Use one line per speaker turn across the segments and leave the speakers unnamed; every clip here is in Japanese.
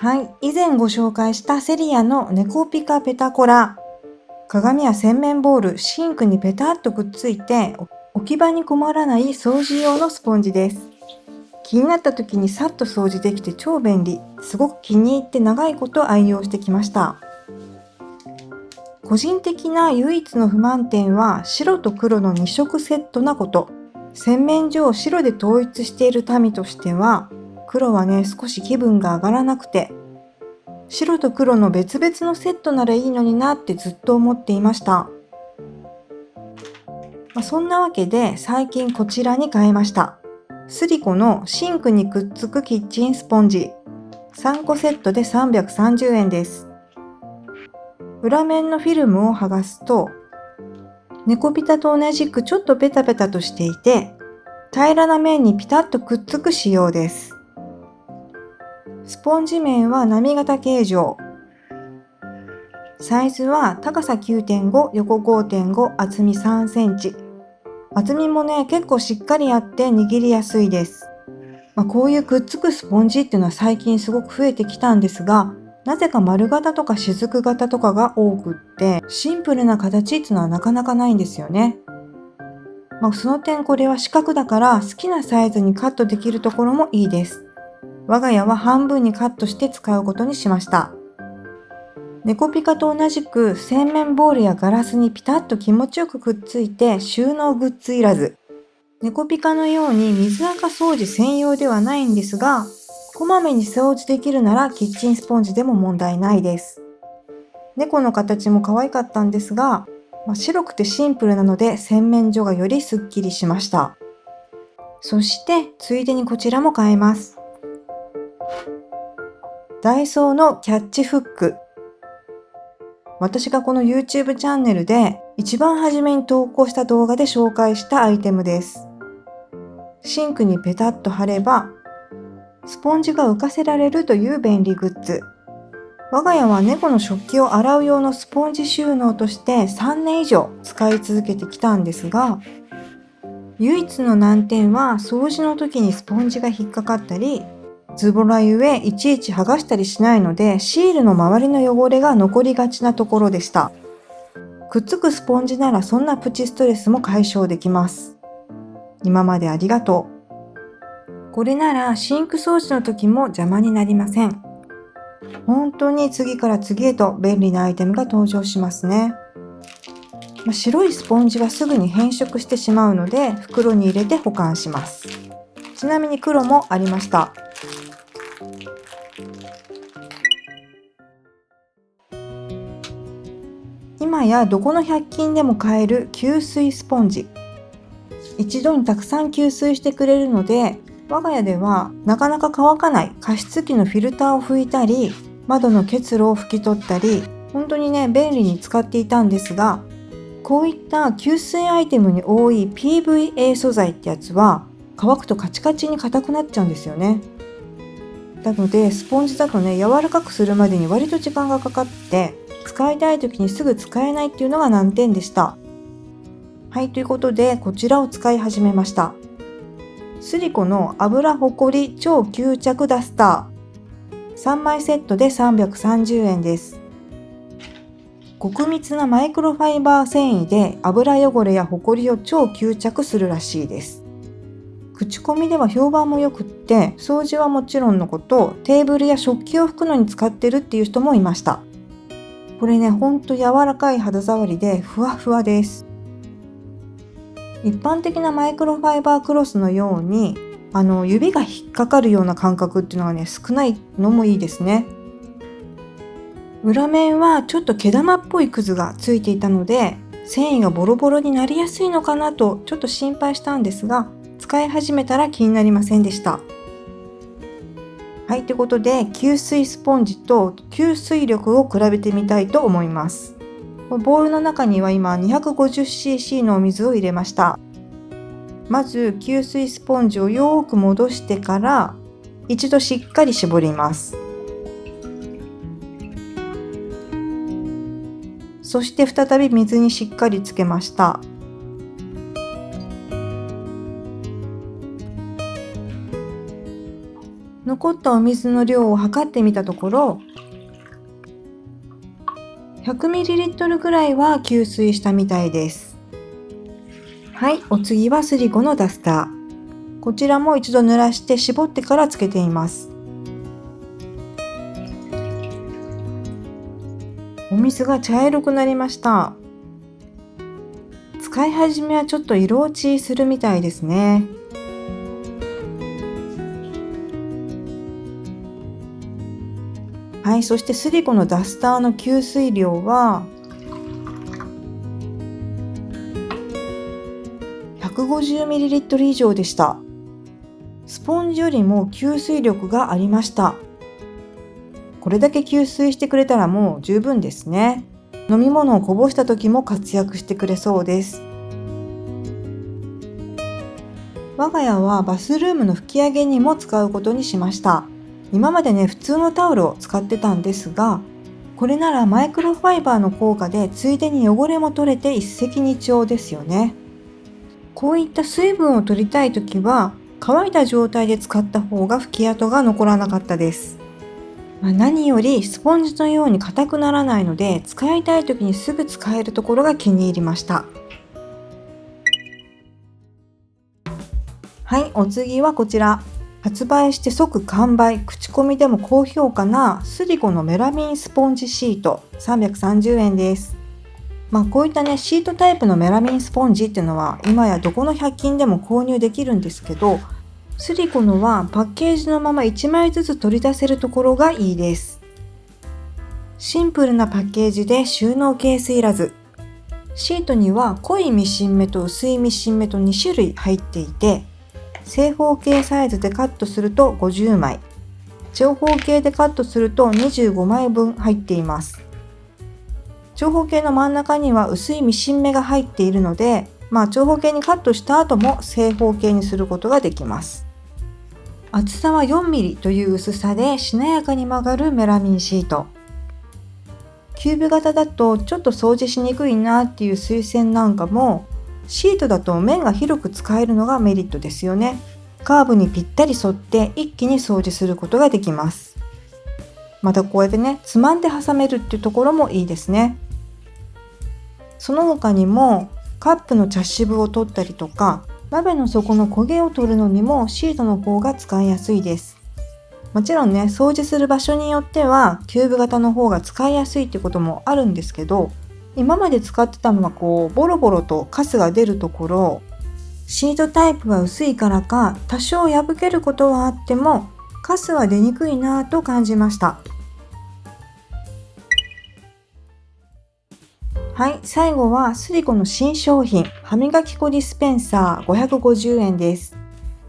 はい、以前ご紹介したセリアのネコピカペタコラ。鏡や洗面ボウル、シンクにペタッとくっついて置き場に困らない掃除用のスポンジです。気になった時にさっと掃除できて超便利。すごく気に入って長いこと愛用してきました。個人的な唯一の不満点は白と黒の2色セットなこと。洗面所を白で統一している民としては、黒はね、少し気分が上がらなくて、白と黒の別々のセットならいいのになってずっと思っていました。そんなわけで最近こちらに変えました。スリコのシンクにくっつくキッチンスポンジ。3個セットで330円です。裏面のフィルムを剥がすと、ネコピタと同じくちょっとペタペタとしていて、平らな面にピタッとくっつく仕様です。スポンジ面は波形形状。サイズは高さ 9.5、横 5.5、厚み3センチ。厚みもね、結構しっかりあって握りやすいです。こういうくっつくスポンジっていうのは最近すごく増えてきたんですが、なぜか丸型とか雫型とかが多くって、シンプルな形っていうのはなかなかないんですよね。その点これは四角だから好きなサイズにカットできるところもいいです。我が家は半分にカットして使うことにしました。ネコピカと同じく洗面ボウルやガラスにピタッと気持ちよくくっついて収納グッズいらず。ネコピカのように水垢掃除専用ではないんですが、こまめに掃除できるならキッチンスポンジでも問題ないです。猫の形も可愛かったんですが、白くてシンプルなので洗面所がよりすっきりしました。そしてついでにこちらも変えます。ダイソーのキャッチフック。私がこの YouTube チャンネルで一番初めに投稿した動画で紹介したアイテムです。シンクにペタッと貼れば、スポンジが浮かせられるという便利グッズ。我が家は猫の食器を洗う用のスポンジ収納として3年以上使い続けてきたんですが、唯一の難点は掃除の時にスポンジが引っかかったり、ズボラゆえいちいち剥がしたりしないのでシールの周りの汚れが残りがちなところでした。くっつくスポンジならそんなプチストレスも解消できます。今までありがとう。これならシンク掃除の時も邪魔になりません。本当に次から次へと便利なアイテムが登場しますね。白いスポンジはすぐに変色してしまうので袋に入れて保管します。ちなみに黒もありました。今やどこの100均でも買える吸水スポンジ。一度にたくさん吸水してくれるので、我が家ではなかなか乾かない加湿器のフィルターを拭いたり、窓の結露を拭き取ったり、本当にね、便利に使っていたんですが、こういった吸水アイテムに多い PVA 素材ってやつは乾くとカチカチに硬くなっちゃうんですよね。なのでスポンジだとね、柔らかくするまでに割と時間がかかって、使いたい時にすぐ使えないっていうのが難点でした。はい、ということでこちらを使い始めました。スリコの油ほこり超吸着ダスター。3枚セットで330円です。極密なマイクロファイバー繊維で油汚れやほこりを超吸着するらしいです。口コミでは評判も良くって、掃除はもちろんのこと、テーブルや食器を拭くのに使ってるっていう人もいました。これね、ほんと柔らかい肌触りでふわふわです。一般的なマイクロファイバークロスのように指が引っかかるような感覚っていうのがね、少ないのもいいですね。裏面はちょっと毛玉っぽいくずがついていたので、繊維がボロボロになりやすいのかなとちょっと心配したんですが、使い始めたら気になりませんでした。はい、ということで吸水スポンジと吸水力を比べてみたいと思います。ボウルの中には今 250cc のお水を入れました。まず吸水スポンジをよく戻してから一度しっかり絞ります。そして再び水にしっかりつけました。残ったお水の量を測ってみたところ、100ml ぐらいは吸水したみたいです。はい、お次はスリコのダスター。こちらも一度濡らして絞ってからつけています。お水が茶色くなりました。使い始めはちょっと色落ちするみたいですね。はい、そしてスリコのダスターの吸水量は150ml 以上でした。スポンジよりも吸水力がありました。これだけ吸水してくれたらもう十分ですね。飲み物をこぼした時も活躍してくれそうです。我が家はバスルームの拭き上げにも使うことにしました。今までね、普通のタオルを使ってたんですが、これならマイクロファイバーの効果でついでに汚れも取れて一石二鳥ですよね。こういった水分を取りたいときは乾いた状態で使った方が拭き跡が残らなかったです。何よりスポンジのように硬くならないので、使いたいときにすぐ使えるところが気に入りました。はい、お次はこちら。発売して即完売、口コミでも高評価なスリコのメラミンスポンジシート330円です。こういったね、シートタイプのメラミンスポンジっていうのは今やどこの100均でも購入できるんですけど、スリコのはパッケージのまま1枚ずつ取り出せるところがいいです。シンプルなパッケージで収納ケースいらず。シートには濃いミシン目と薄いミシン目と2種類入っていて、正方形サイズでカットすると50枚、長方形でカットすると25枚分入っています。長方形の真ん中には薄いミシン目が入っているので、長方形にカットした後も正方形にすることができます。厚さは 4mm という薄さでしなやかに曲がるメラミンシート。キューブ型だとちょっと掃除しにくいなっていう水栓なんかも、シートだと面が広く使えるのがメリットですよね。カーブにぴったり沿って一気に掃除することができます。またこうやってね、つまんで挟めるっていうところもいいですね。その他にもカップの茶渋を取ったりとか、鍋の底の焦げを取るのにもシートの方が使いやすいです。もちろんね、掃除する場所によってはキューブ型の方が使いやすいってこともあるんですけど、今まで使ってたのはボロボロとカスが出るところ、シートタイプは薄いからか多少破けることはあってもカスは出にくいなぁと感じました。はい、最後はスリコの新商品、歯磨き粉ディスペンサー550円です。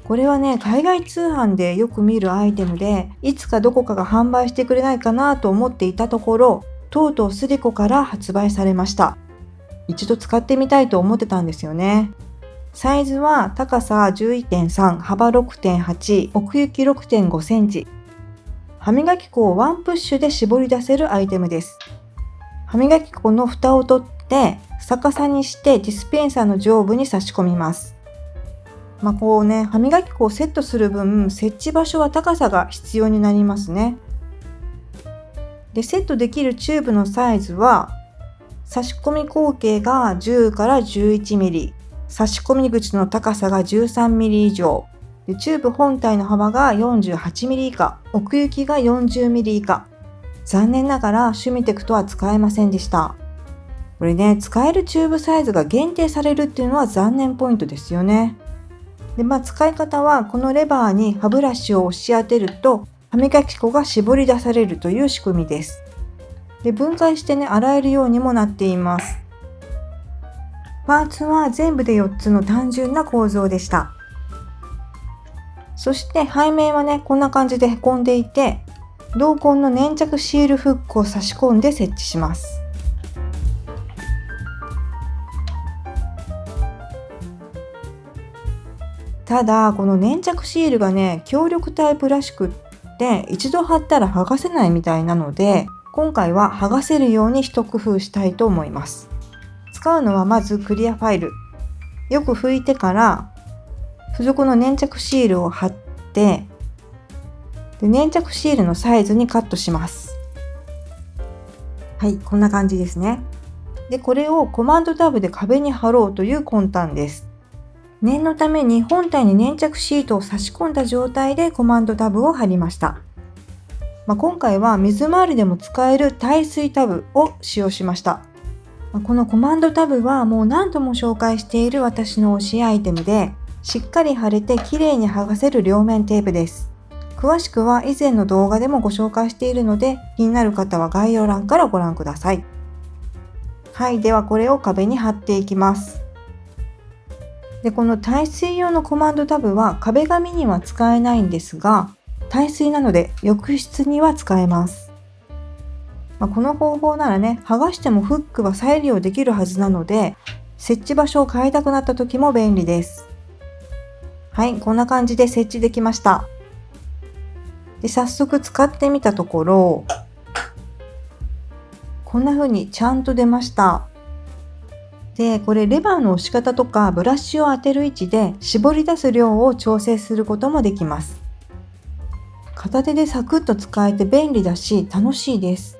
これはね、海外通販でよく見るアイテムで、いつかどこかが販売してくれないかなと思っていたところ、とうとうスリコから発売されました。一度使ってみたいと思ってたんですよね。サイズは高さ 11.3、幅 6.8、奥行き 6.5 センチ。歯磨き粉をワンプッシュで絞り出せるアイテムです。歯磨き粉の蓋を取って逆さにしてディスペンサーの上部に差し込みます。歯磨き粉をセットする分、設置場所は高さが必要になりますね。で、セットできるチューブのサイズは、差し込み口径が10から 11mm、差し込み口の高さが 13mm 以上、でチューブ本体の幅が 48mm 以下、奥行きが 40mm 以下。残念ながらシュミテクトは使えませんでした。これね、使えるチューブサイズが限定されるっていうのは残念ポイントですよね。で、使い方はこのレバーに歯ブラシを押し当てると歯磨き粉が絞り出されるという仕組みです。で、分解してね、洗えるようにもなっています。パーツは全部で4つの単純な構造でした。そして背面はね、こんな感じでへこんでいて、同梱の粘着シールフックを差し込んで設置します。ただこの粘着シールがね、強力タイプらしくって一度貼ったら剥がせないみたいなので、今回は剥がせるように一工夫したいと思います。使うのはまずクリアファイル。よく拭いてから付属の粘着シールを貼って、で、粘着シールのサイズにカットします。はい、こんな感じですね。で、これをコマンドタブで壁に貼ろうという魂胆です。念のために本体に粘着シートを差し込んだ状態でコマンドタブを貼りました。今回は水回りでも使える耐水タブを使用しました。このコマンドタブはもう何度も紹介している私の推しアイテムで、しっかり貼れて綺麗に剥がせる両面テープです。詳しくは以前の動画でもご紹介しているので、気になる方は概要欄からご覧ください。はい、ではこれを壁に貼っていきます。で、この耐水用のコマンドタブは壁紙には使えないんですが、耐水なので浴室には使えます。この方法ならね、剥がしてもフックは再利用できるはずなので、設置場所を変えたくなった時も便利です。はい、こんな感じで設置できました。で、早速使ってみたところ、こんな風にちゃんと出ました。で、これレバーの押し方とかブラシを当てる位置で絞り出す量を調整することもできます。片手でサクッと使えて便利だし楽しいです。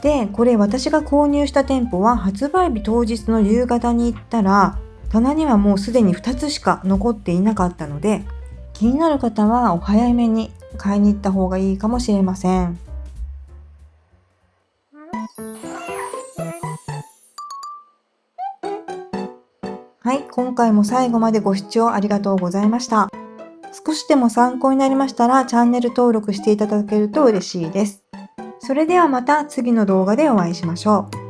で、これ私が購入した店舗は発売日当日の夕方に行ったら、棚にはもうすでに2つしか残っていなかったので、気になる方はお早めに買いに行った方がいいかもしれません。はい、今回も最後までご視聴ありがとうございました。少しでも参考になりましたらチャンネル登録していただけると嬉しいです。それではまた次の動画でお会いしましょう。